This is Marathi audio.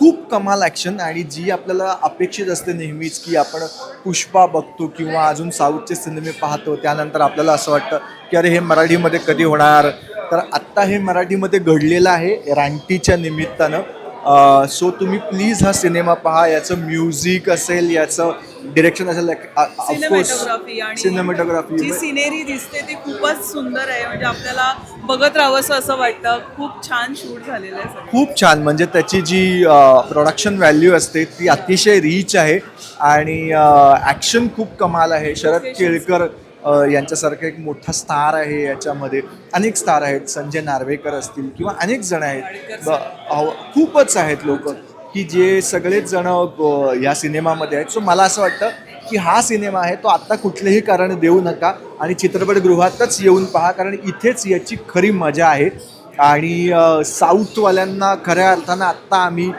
खूप कमाल ॲक्शन आणि जी आपल्याला अपेक्षित असते नेहमीच की आपण पुष्पा बघतो किंवा अजून साऊथचे सिनेमे पाहतो त्यानंतर आपल्याला असं वाटतं की अरे हे मराठीमध्ये कधी होणार. तर आत्ता हे मराठीमध्ये घडलेलं आहे रानटीच्या निमित्तानं. सो तुम्ही प्लीज हा सिनेमा पहा. याचं म्युझिक असेल, याचं डिरेक्शन असेल, ऑफकोर्स सिनेमॅटोग्राफी आणि सिनेमॅटोग्राफी जी सिनेरी दिसते ती खूपच सुंदर आहे. म्हणजे आपल्याला बघत राहावंसं असं वाटतं. खूप छान शूट झालेलं आहे सगळं. खूप छान. म्हणजे त्याची जी प्रोडक्शन व्हॅल्यू असते ती अतिशय रिच आहे आणि ॲक्शन खूप कमाल आहे. शरद केळकर यांच्यासारखा एक मोठा स्टार आहे याच्यामध्ये. अनेक स्टार आहेत, संजय नार्वेकर असतील किंवा अनेक जण आहेत. खूपच आहेत लोक की जे सगळेच जण या सिनेमामध्ये आहेत. सो मला असं वाटतं की हा सिनेमा आहे तो आत्ता कुठलेही कारण देऊ नका आणि चित्रपटगृहातच येऊन पहा, कारण इथेच याची खरी मजा आहे. आणि साऊथवाल्यांना खऱ्या अर्थानं आत्ता आम्ही